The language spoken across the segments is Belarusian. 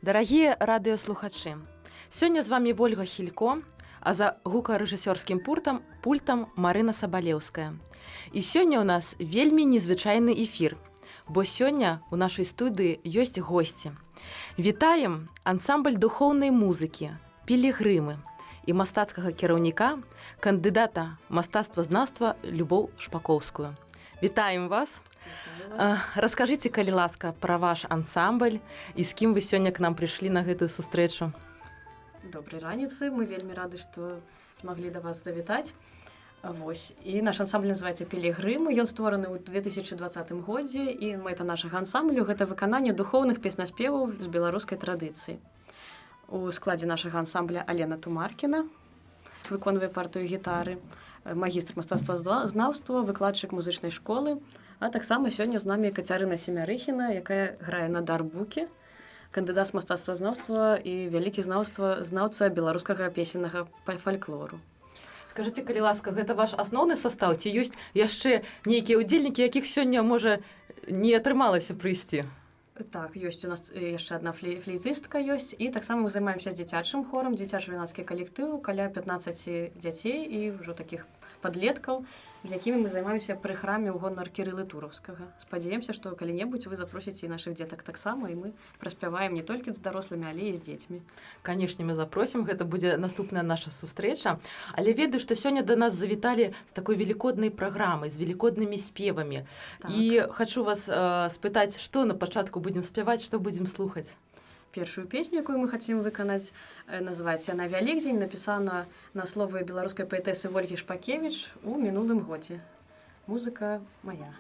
Дарагія радыёслухачы, сёння з вами Вольга Хілько, а за гукарэжысёрскім пультам Марына Сабалеўская. І сёння ў нас вельмі незвычайны эфір, бо сёння ў нашай студыі ёсць госці. Вітаем ансамбль духоўнай музыкі, пілігрымы і мастацкага кіраўніка, кандыдата мастацтвазнаўства Любоў Шпакоўскую. Вітаем вас! Раскажыце, калі ласка, пра ваш ансамбль і з кім вы сёння к нам прыйшлі на гэтую сустрэчу. Добрай раніцы, мы вельмі рады, што змаглі да вас завітаць. Вось. І наш ансамбль называецца «Пілігрымы». Ён створаны ў 2020 годзе, і мэта нашага ансамблю – гэта выкананне духоўных песнаспеваў з беларускай традыцыі. У складзе нашага ансамбля Алена Тумаркіна, выконвае партыю гітары, магістр мастацтвазнаўства, выкладчык музычнай школы, а таксама сёння з намі Кацярына Семярыхіна, якая грае на дарбуке, кандыдат мастацтвазнаўства і вялікі знаўца беларускага песеннага фальклору. Скажыце, калі ласка, гэта ваш асноўны састаў, ці ёсць яшчэ нейкія ўдзельнікі, якіх сёння, можа, не атрымалася прыйсці? Так, ёсць у нас яшчэ адна флейтыстка ёсць, і таксама мы займаемся дзіцячым хорам, дзіцяча-юнацкі калектыў, каля 15 дзяцей і ўжо такіх падлеткаў, з якімі мы займаемся пры храме ў гонар Кірылы Тураўскага. Спадзяемся, што калі-небудзь вы запросіце і нашых дзетак таксама, і мы праспяваем не толькі з дарослымі, але і з дзецьмі. Канешне, мы запросім, гэта будзе наступная наша сустрэча, але ведаю, што сёння да нас завіталі з такой велікоднай праграмай, з велікоднымі спевамі. Так. І хачу вас спытаць, што на пачатку будзем спяваць, што будзем слухаць? Першую песню, якую мы хацім выканаць, называецца «На Вялікдзень», напісана на словы беларускай паэтэсы Вольгі Шпакевіч у мінулым годзе. Музыка мая.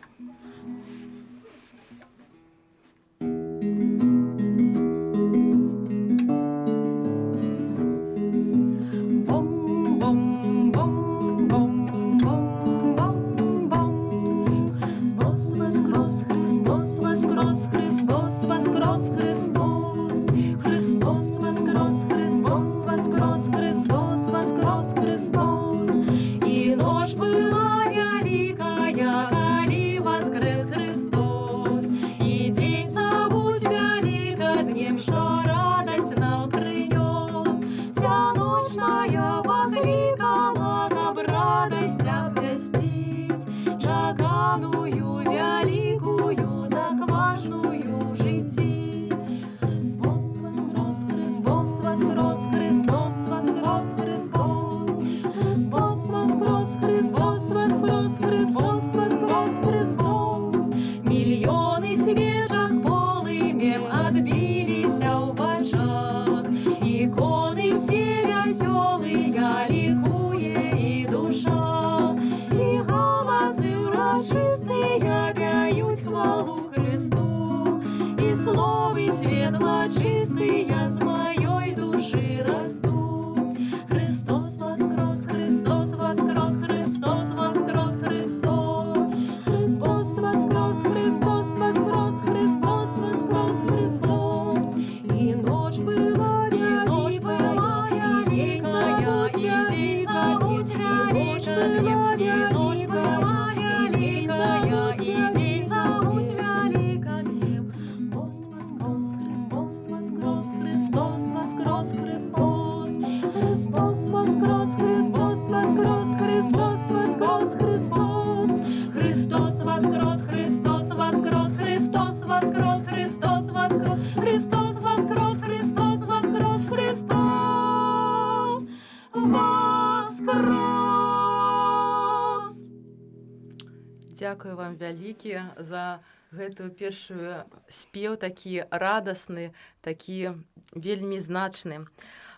Дзякую вам вялікі за гэтую першую спеў, такі радасны, такі вельмі значны.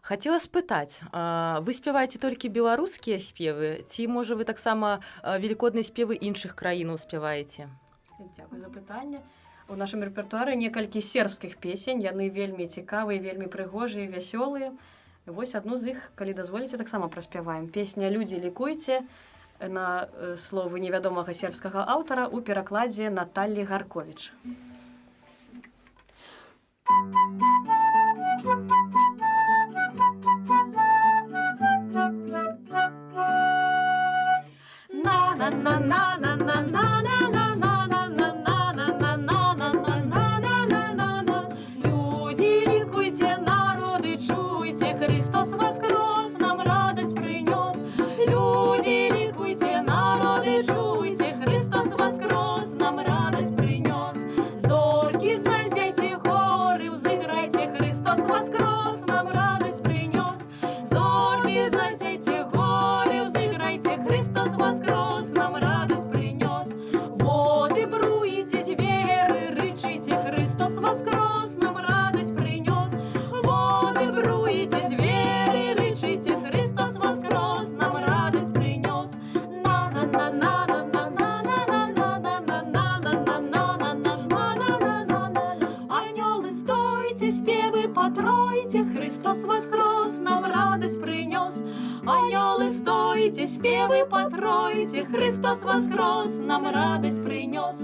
Хацела спытаць, вы спяваеце толькі беларускія спевы, ці, можа, вы таксама велікодныя спевы іншых краінаў спяваеце? Дзякую за пытанне. У нашым рэпертуары некалькі сербскіх песень, яны вельмі цікавыя, вельмі прыгожыя, вясёлыя. Вось адну з іх, калі дазволіце, таксама праспяваем. Песня «Людзі, лікуйце» на словы невядомага сербскага аўтара ў перакладзе Наталлі Гарковіч. Люди, ликуйте, ликуйте, народы, чуйте, Христос воскрес, нам радость принес. Люди, ликуйте, народы, чуйте, Христос воскрес, нам радость принес. Зорьки, зазяйте хоры, взыграйте, Христос воскрес, нам радость принес. Зорьки, зазяйте хоры, взыграйте, Христос воскрес, нам радость принес. Воды бруитесь, веры, рычите, Христос воскрес, нам радость принес. Воды бруитесь, веры, рычите, Христос воскрес, нам радость принес. Анёлы, стойте, спевы потройте, Христос воскрес, нам радость принес. Анёлы, стойте, спевы потройте, Христос воскрес, нам радость принес.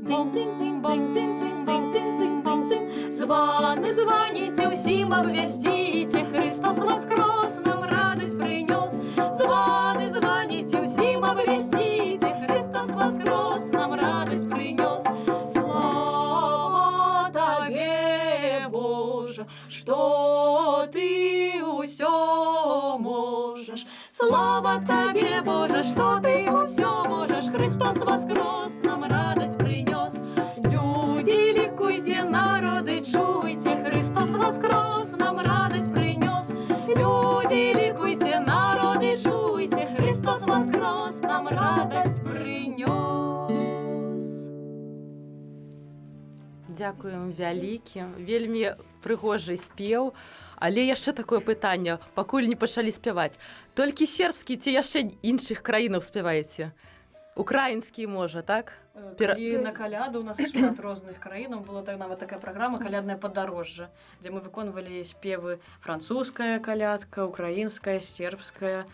Дзинь-дзинь-дзинь-дзинь-дзинь-дзинь-дзинь-дзинь-дзинь. Званы, звоните, усім обвестите, Христос воскрес, нам радость принес. Званы, звоните, усім обвестите, Христос воскрес, нам радость принес. Слава Тебе, Боже, что Ты усё можешь. Слава Тебе, Боже, что Ты усё можешь. Христос воскрес, нам радость принес. Люди, ликуйте, народы, чуйте, Христос воскрес, нам радость принес. Люди, ликуйте, народы, чуйте, Христос воскрес, нам радость принес. Дзякуем вялікі, вельмі прыгожы спеў. Але яшчэ такое пытанне, пакуль не пачалі спяваць. Толькі сербскі ці яшчэ іншых краінаў спяваеце? Украінскі, можа, так? І на каляду у нас шмат розных краінаў. Была нават такая праграма «Каляднае падарожжа», дзе мы выконвалі спевы французская калядка, украінская, сербская,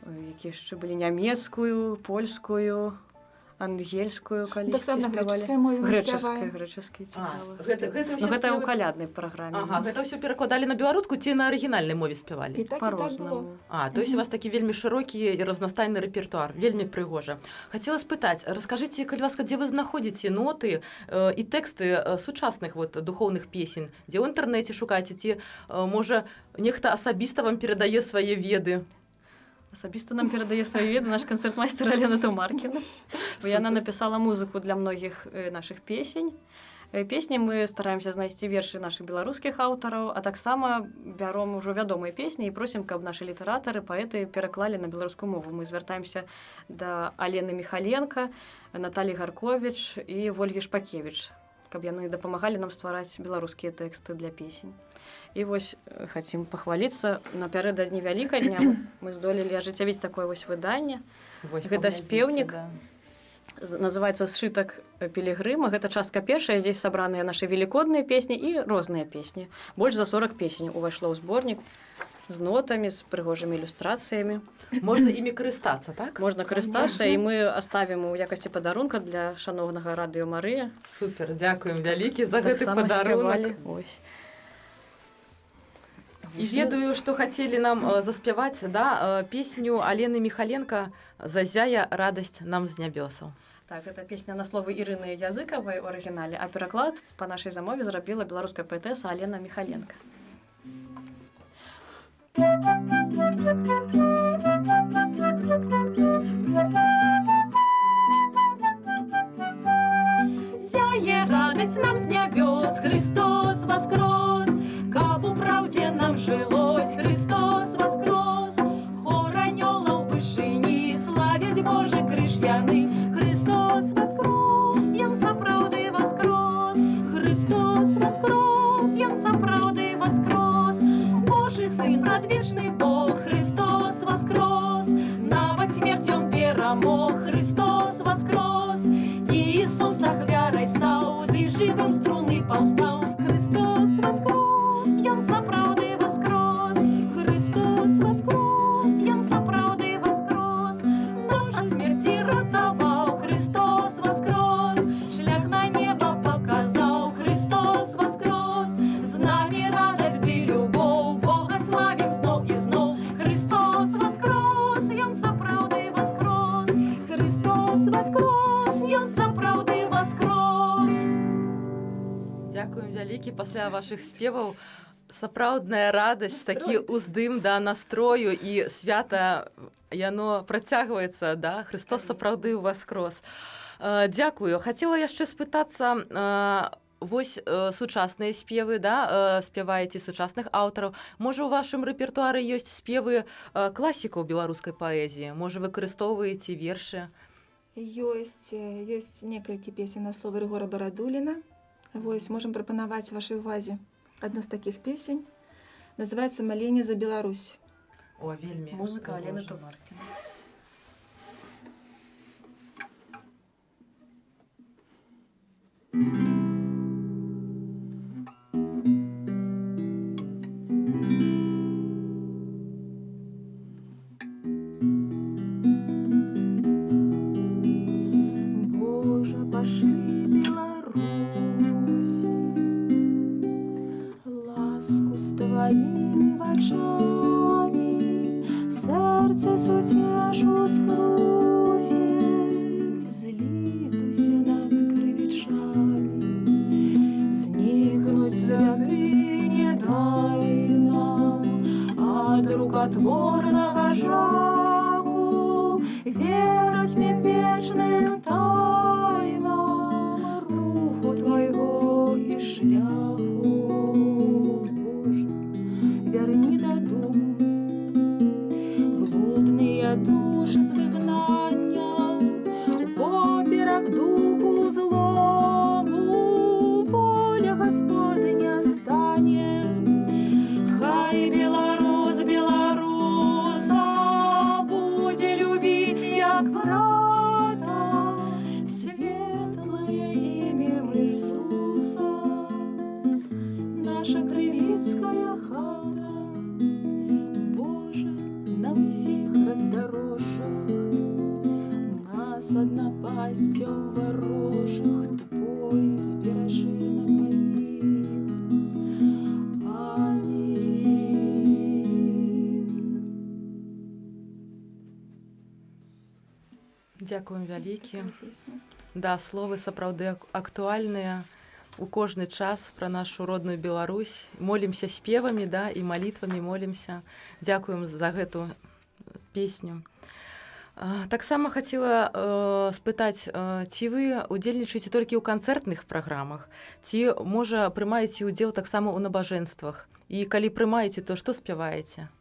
якія яшчэ былі нямецкую, польскую, ангельскую калісьці спявалі. Грэчаскай цікава. Гэта ў каляднай праграме. Ага, гэта ўсё перакладалі на беларускую ці на арыгінальнай мове спявалі? Па-рознаму. То есть у вас такі вельмі шырокі і разнастайны рэпертуар, вельмі прыгожа. Хацела спытаць, раскажыце, калі ласка, дзе вы знаходзіце ноты і тэксты сучасных духоўных песень? Дзе ў інтэрнэце шукаеце, ці, можа, нехта асабіста вам перадае свае веды? Асабіста нам перадае свае веды наш канцэртмайстар Алена Тумаркіна. Яна напісала музыку для многіх нашых песень. Песні мы стараемся знайсці вершы нашых беларускіх аўтараў, а таксама бяром ужо вядомыя песні і просім, каб нашы літаратары, паэты пераклалі на беларускую мову. Мы звяртаемся да Алены Міхаленка, Наталі Гарковіч і Вольгі Шпакевіч, каб яны дапамагалі нам ствараць беларускія тэксты для песень. І вось хацім пахваліцца, напярэдадні Вялікадня мы здолелі ажыццявіць такое вось выданне. Гэта спеўнік, называецца «Сшытак пілігрыма». Гэта частка першая, здесь сабраныя нашы велікодныя песні і розныя песні. Больш за 40 песень увайшло ў зборнік з нотамі, з прыгожымі ілюстрацыямі. Можна імі карыстацца, так? Можна карыстацца, і мы аставім у якасці падарунка для шаноўнага радыё Марыя. Супер, дзякуем вялікі за гэты падарунак. І ведаю, што хацелі нам заспяваць, песню Алены Міхаленка «Зазяя радасць нам з нябёсаў». Так, это песня на словы Ірыны Языкавай у арыгінале, а пераклад па нашай замове зрабіла беларуская паэтэса Алена Міхаленка. Зяе радасць нам з нябёс, Христос воскрес, каб у праўдзе нам жылось, Христос воскрес. Хор анёлаў вышыні славяць Божы крыж яны, Христос воскрес, ён сапраўды воскрес. Христос воскрес, ён сапраўды воскрес. Божы сын, прадвечны Бог, Христос воскрес. Нават смерць ён перамог, Христос воскрес. Иисус ахвярай стаў, ды жывым струны паўстаў. Христос воскрес, ён сапраўды воскрес. Христос воскрес, ён сапраўды воскрес. Нас ад смерці ратаваў, Христос воскрес. Шлях на неба паказаў, Христос воскрес. З намі радасць ды любоў, Бога славім зноў і зноў. Христос воскрес, ён сапраўды воскрес. Христос воскрес, ён сапраўды воскрес. Дзякуем вялікі, пасля вашых спеваў сапраўдная радасць, такі ўздым да настрою і свята яно працягваецца, да? Христос сапраўды ўваскрос. Дзякую. Хацела яшчэ спытацца, вось сучасныя спевы, да? Спяваеце сучасных аўтараў. Можа, у вашым рэпертуары ёсць спевы класікаў беларускай паэзіі? Можа, выкарыстоўваеце вершы? Ёсць некалькі песень на словы Рыгора Барадуліна. Вось, можам прапанаваць вашай увазе адну з такіх песень. Называецца «Маленне за Беларусь». О, вельмі. Музыка Алены Туваркіна. Боже, пошли Беларуси ласку с твоими вачами, сердце сутешу скрузе, злитуйся над крывічами, зникнуть святыне дай нам от рукотворного жаху, верить мне вечным тайнам руху твоего и шляху. Боже, верни додому блудные души з вигнання, поперек духу злому воля Господня стане. Хай Беларусь белоруса буде любить як брата, светлое ім'я Ісуса, наша кривицкая хата. Боже, на всіх роздорожжах нас одна пасть у ворожах, Твой збережи на помін. Амінь. Дзякуем вялікі. Така песня. Да, словы сапраўды актуальныя у кожны час пра нашу родную Беларусь. Молімся спевамі, да, і малітвамі молімся. Дзякуем за гэту песню. Таксама хацела спытаць, ці вы удзельнічаеце толькі ў канцэртных праграмах, ці, можа, прымаеце ўдзел таксама ў набажэнствах? І калі прымаеце, то што спяваеце?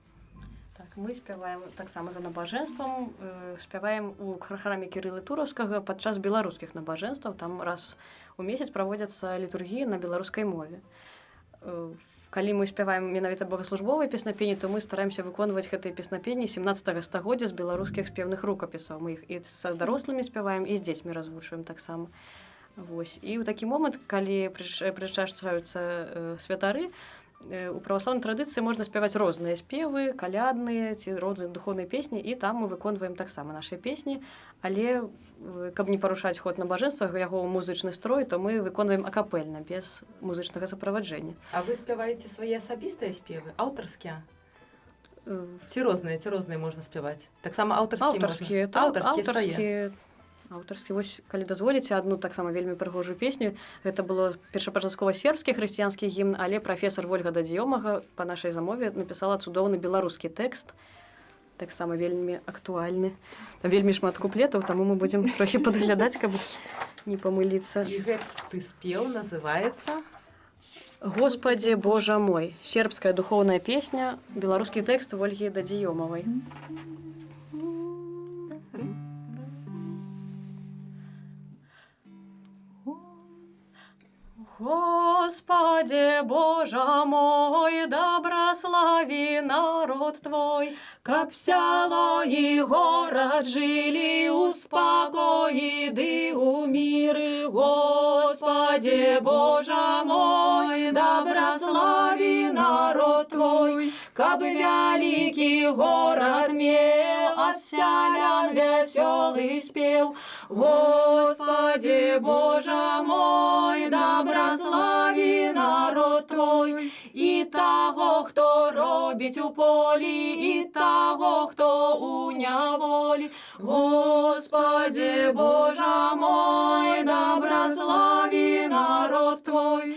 Так, мы спяваем таксама за набажэнствам, спяваем у храме Кірылы Тураўскага падчас беларускіх набажэнстваў. Там раз у месяц праводзяцца літургіі на беларускай мове. Калі мы спяваем менавіта богаслужбовыя песнапені, то мы стараемся выконваць гэтыя песнапені 17 стагоддзя з беларускіх спеўных рукапісаў. Мы іх і са дарослымі спяваем, і з дзецьмі развучваем таксама. Вось. І ў такі момант, калі прычашчаюцца святары, у праваслаўнай традыцыі можна спяваць розныя спевы, калядныя ці розныя духоўныя песні, і там мы выконваем таксама нашыя песні, але каб не парушаць ход набажэнства, яго музычны строй, то мы выконваем акапельна, без музычнага суправаджэння. А вы спяваеце свае асабістыя спевы, аўтарскія? Ці розныя можна спяваць? Таксама аўтарскія свае? Аўтарскі, вось, калі дазволіце, адну таксама вельмі прыгожую песню. Гэта было першапачаткова-сербскі хрысціянскі гімн, але прафесар Вольга Дадзіёмага па нашай замове напісала цудоўны беларускі тэкст, таксама вельмі актуальны. Там вельмі шмат куплетаў, таму мы будзем трохі падглядаць, каб не памыліцца. І гэты спеў называецца «Господи, Божа мой». Сербская духоўная песня, беларускі тэкст Вольгі Дадзіёмавай. Господи, Боже мой, доброслави народ Твой, Каб сяло і город жили у спокої, ды у миры. Господи, Боже мой, доброслави народ Твой, каб великий город мел от сялян веселый спев. Господи, Боже мой, доброслави народ Твой, і того, хто робить у полі, і того, хто у няволі. Господи, Боже мой, доброслави народ Твой,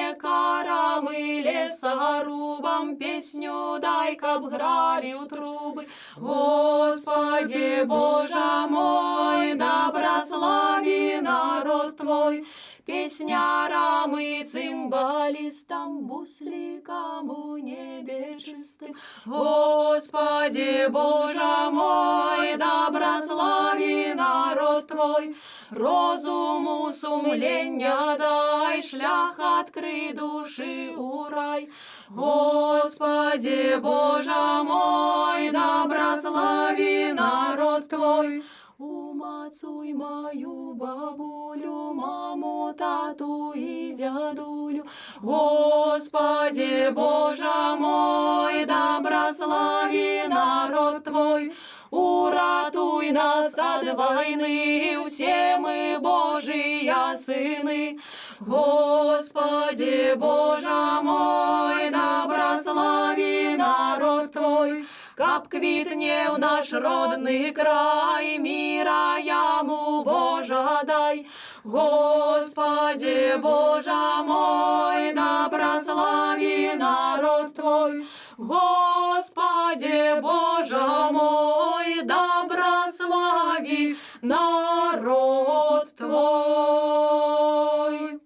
пекарам и лесорубам песню дай, каб грали у трубы. Господи, Боже мой, доброслави народ Твой, песнярам и цимбалистам, бусликам у небе чистым. Господи, Боже мой, доброслави народ Твой, розуму сумлення дай, шлях открий души у рай. Господи, Боже мой, доброслави народ Твой, умацуй мою бабулю, маму, тату и дядулю. Господи, Боже мой, доброслави народ Твой, уратуй нас от войны, все мы Божьи сыны. Господи, Боже мой, доброслави народ Твой, каб квітнев наш родний край, мира яму Божа дай. Господи, Боже мой, доброслави народ Твой, Господи, Боже мой, доброслави народ Твой.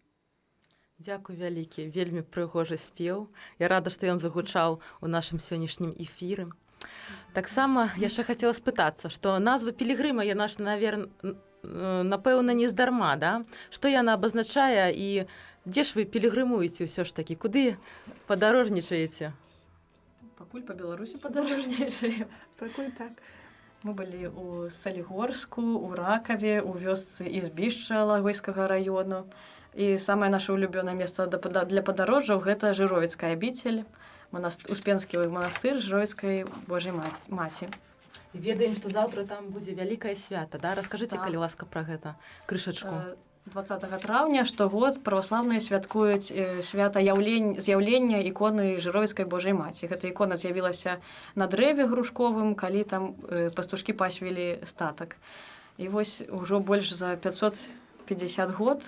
Дзякуй вялікі, вельмі прыгожы спеў. Я рада, што ён загучаў у нашым сённяшнім эфіры. Таксама яшчэ хацела спытацца, што назва пілігрыма яна ж, напэўна, не здарма, да? Што яна абазначае і дзе ж вы пілігрымуеце ўсё ж такі? Куды падарожнічаеце? Пакуль па Беларусі падарожнічаем. Пакуль так. Мы былі ў Салігорску, у Ракаве, у вёсцы Ізбішча Лагойскага раёну. І самае наша улюбёнае месца для падарожжаў гэта Жыровіцкая абіцель, Успенскі манастыр Жыровіцкай Божай Маці. Ведаем, што заўтра там будзе вялікае свята, да? Раскажыце, Так. калі ласка, пра гэта крышачку. 20 траўня штогод праваслаўныя святкуюць свята з'яўлення іконы Жыровіцкай Божай Маці. Гэта ікона з'явілася на дрэве грушковым, калі там пастушкі пасвілі статак. І вось ужо больш за 550 год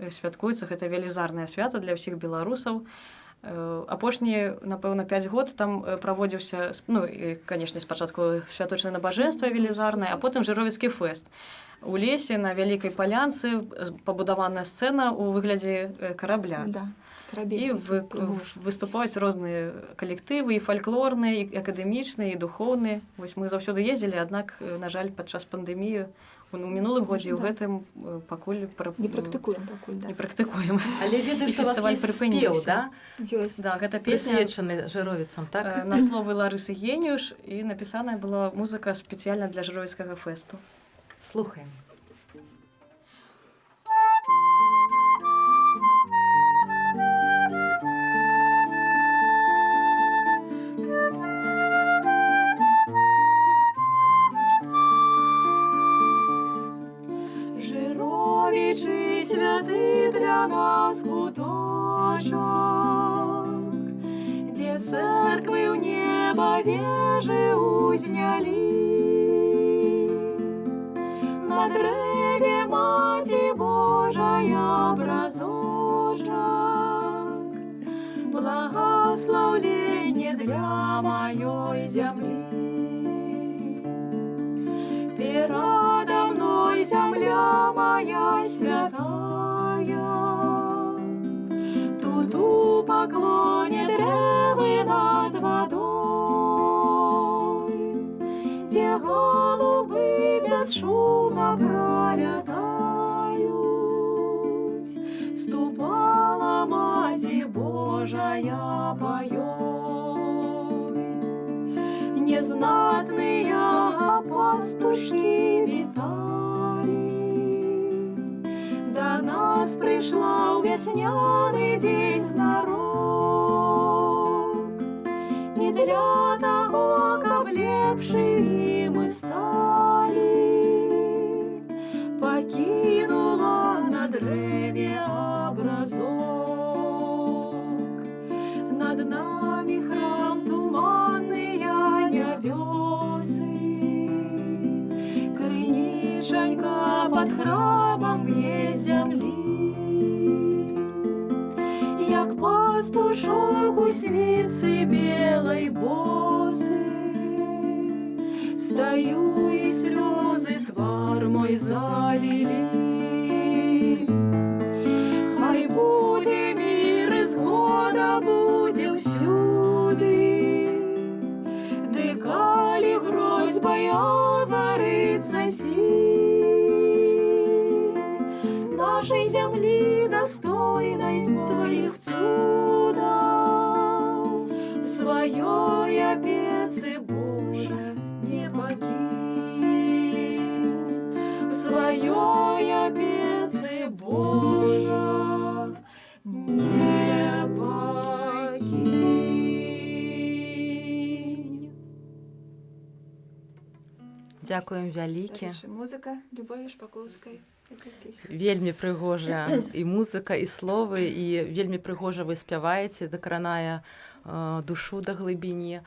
святкуецца гэта велізарнае свята для ўсіх беларусаў. Апошнія, напэўна, 5 год там праводзіўся, ну, і, канешне, спачатку святочнае набажэнства велізарнае, а потым Жыровіцкі фэст. У лесе на вялікай палянцы пабудаваная сцэна ў выглядзе карабля. Да, І выступаюць розныя калектывы, і фальклорныя, і акадэмічныя, і духоўныя. Вось мы заўсёды ездзілі, аднак, на жаль, падчас пандэміі у минулым годзе ў гэтым пакуль не практыкуем пакуль, да. Не практыкуем. Але ведаю, што у вас ёсць спеў, да? Ёсць. Да, гэта песня прысвечаны жыровіцам, так? На словы Ларысы Геніюш, і напісаная была музыка спецыяльна для Жыровіцкага фэсту. Слухаем. Жыровічы святы для нас куточок, дзе церквы ў неба вежы узнялі. На дрэве Маці Божая образочак, благословленне для маёй зямлі. Перадо мной земля моя святая, тут у поклоне древы над водой, где голуби бесшумно пролетают, ступала Маті Божая поёй. Незнатные пастушки витали, до нас пришла у весняный день знарок, и для того, каб лепшими мы стали, покинула на древе образок. Над нами храм туманный небёсы, крынічанька под храмом б'е земли. пастушок у свице белой босы. Стою, и слезы твар мой залили. Хай буде мир і згода буде всюди, де калі грозьбою озариться сінь нашей земли, достойной твоих чудов. В своей опеце, Боже, не покинь, в своей опеце, Боже, не покинь. Дякуємо вялікі. Дальше музыка Любові Шпаковской. Этой песни. Вельмі прыгожа і музыка, і словы, і вельмі прыгожа вы спяваеце, дакранае душу да глыбіні.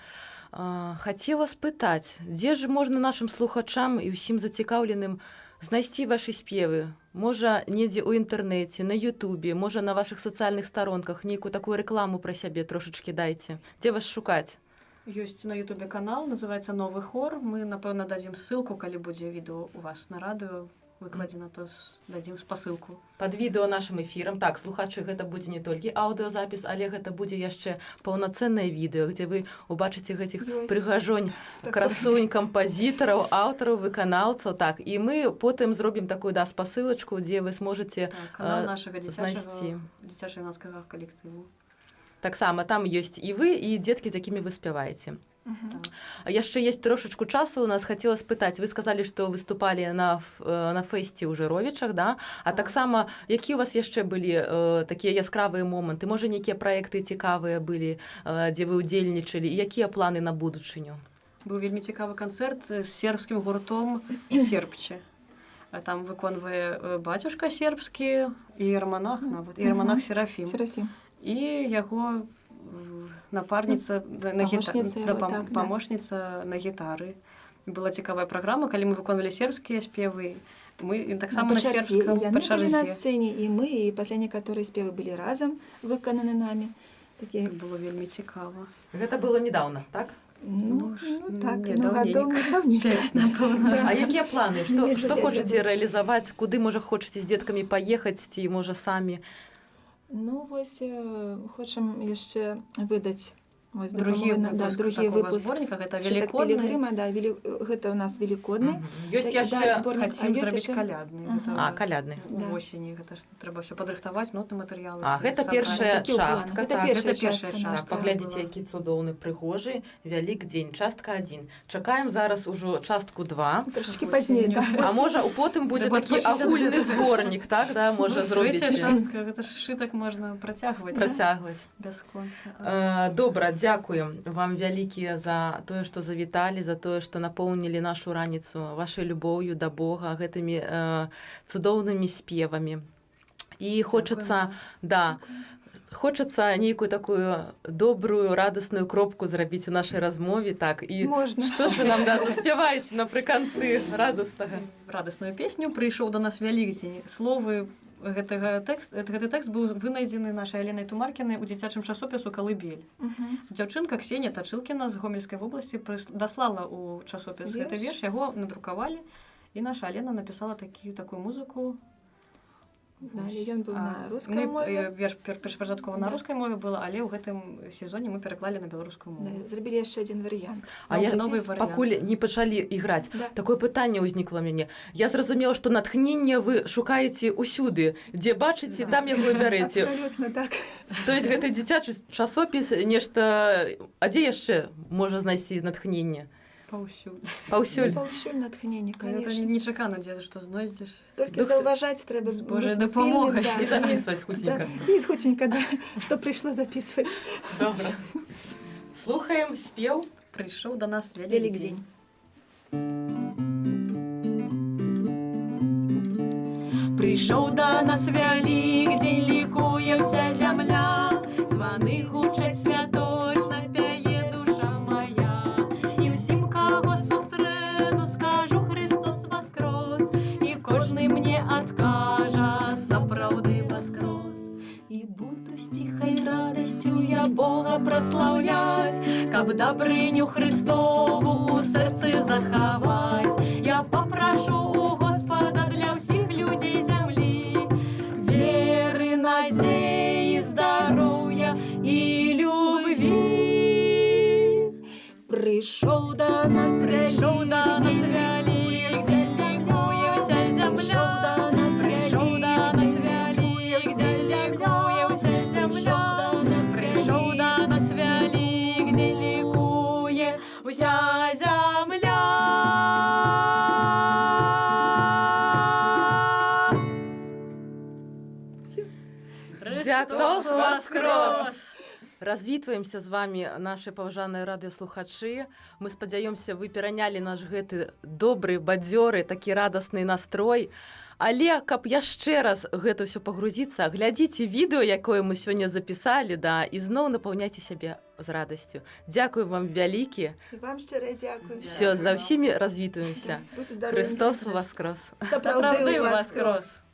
Хацела спытаць, дзе ж можна нашым слухачам і ўсім зацікаўленым знайсці вашы спевы? Можа, недзе ў інтэрнэце, на Ютубе, можа, на вашых сацыяльных старонках нейкую такую рэкламу пра сябе трошачкі дайце. Дзе вас шукаць? Ёсць на Ютубе канал, называецца «Новы хор». Мы, напэўна, дадзім ссылку, калі будзе відэо у вас на радыё выкладзена, то дадзім спасылку. Пад відэо нашым эфірам. Так, слухачы, гэта будзе не толькі аўдыёзапіс, але гэта будзе яшчэ паўнацэннае відэо, дзе вы убачыце гэтых Ёсць. прыгажонь, красунь кампазітараў, аўтараў, выканаўцаў. Так, і мы потым зробім такую спасылачку, дзе вы сможаце Так, канал нашага знайсці. дзіцяча-юнацкага калектыву. Таксама там ёсць і вы, і дзеткі, з якімі вы спяваеце. Мгм. Яшчэ есть трошачку часу у нас. Хацела спытаць, вы сказалі, што выступалі на фэсце ў Жыровічах, да? А Так. таксама які у вас яшчэ былі такія яскравыя моманты? Можа, нейкія праекты цікавыя былі, дзе вы ўдзельнічалі, і якія планы на будучыню? Быў вельмі цікавы канцэрт з сербскім гуртом «Сербче». Там выконвае бацюшка сербскі і романах нават, і романах Серафім. Серафім. І яго напарніца на Памочніца яго, так, да. памочніца на гітары. Была цікавая праграма, калі мы выконвалі сербскія спевы. Мы таксама на сербскам Яны па былі на чарзе. сцэне, і мы, і пасля некаторыя спевы былі разам выкананы намі. Такія, Было вельмі цікава. Гэта было недавно, так? ну, так, не, ну, гадоў даўней. 5, напэўна. Да. А якія планы? Што Между хочаце гадоў. рэалізаваць? Куды, можа, хочаце з дзеткамі паехаць, ці, можа, самі? Ну, вось хочам яшчэ выдаць вось Другі дапамогу, выпуск другі такого выпуск зборніка, гэта «Шытак велікодны. Пілігрыма», да, гэта у нас велікодны. Ёсць Да, яшчэ зборнік, Хацім ёсць зрабіць яшчэ- калядны. Ага. калядны. Да. Восені. Гэта ж трэба ўсё падрыхтаваць, нотны матэрыял. А, гэта першая Такі ў планах. частка, Гэта так. першая Гэта першая частка частка. наша. Так, паглядзіце, які цудоўны, прыгожы вялік дзень, частка 1. Чакаем зараз ужо частку 2. Трошечкі Восенню. пазней, да. А можа, у потым будзе Трэба такі адпачыць ад агульны гэтага. зборнік, так, да, можа, Трэцяя зробіць, частка, гэта ж шытак можна працягваць. працягваць. Бясконца. Добра, дзякуем вам вялікія за тое, што завіталі, за тое, што напоўнілі нашу раніцу вашай любоўю да Бога, гэтымі цудоўнымі спевамі. І хочацца, да, хочацца нейкую такую добрую, радасную кропку зрабіць у нашай размове, так, і Можна. што ж вы нам да заспяваеце напрыканцы радаснага? Радасную песню «Прыйшоў да нас Вялікдзень». Словы гэты тэкст быў вынайдзены нашай Аленай Тумаркінай у дзіцячым часопісу «Калыбель». Мгм. Дзяўчынка Ксенія Тачылкіна з Гомельскай вобласці даслала ў часопіс гэты верш, яго надрукавалі, і наша Алена напісала такую музыку. Далі ён быў на рускай Мы мове. верш першапачаткова на рускай мове была, але ў гэтым сезоне мы пераклалі на беларускую Да, мову. зрабілі яшчэ адзін варыянт. А я новы варыянт. пакуль не пачалі іграць. Да. Такое пытанне ўзнікла мяне. Я зразумела, што натхненне вы шукаеце ўсюды, дзе бачыце, Да. там яго і бярэце. Абсалютна так. То есть гэты дзіцячы часопіс нешта, а дзе яшчэ можа знайсці натхненне? Паўсюль. Паўсюль. Паўсюль натхненне, Гэта конечно. нечакана, дзе што знойдзеш. Толькі Дык- заўважаць трэба з Божай быць дапамогай. пільным, І записваць хутенька. Да, і хутенька, да, што прыйшла записваць. Добра. Слухаем спеў. Прыйшоў да нас Вялікдзень. Прыйшоў да нас Вялікдзень, лікуе ўся зямля, званы гучаць святочна, пяе душа мая. І ўсім, каго сустрэну, скажу Христос воскрос, і кожны мне адкажа, сапраўды воскрос. І буду з ціхай радасцю праслаўляць, каб дабрыню Христову у сэрцы захаваць. Я папрашу у Господа для ўсіх людзей зямлі веры, надзеі, здароўя і любві. Прыйшоў да нас Прыйшоў да нас вялік дзень, дзякуе ўся зямля. Прыйшоў да нас вялік дзень, дзякуе ўся зямля. Прыйшоў да нас вялік дзень, лікуе ўся зямля. Христос воскрес! Развітваемся з вами, наши паважаныя радыёслухачы. Мы спадзяёмся, вы перанялі наш гэты добры, бадзёры, такі радасны настрой. Але каб яшчэ раз гэта ўсё пагрузіцца, глядзіце відэо, якое мы сёння запісалі, да, і зноў напаўняйце сябе з радасцю. Дзякую вам вялікі. І вам шчыра дзякуй. Все, за ўсімі развітваемся. Будзьце здаровы. Христос воскрес! Сапраўды Сапраўды воскрес. воскрес.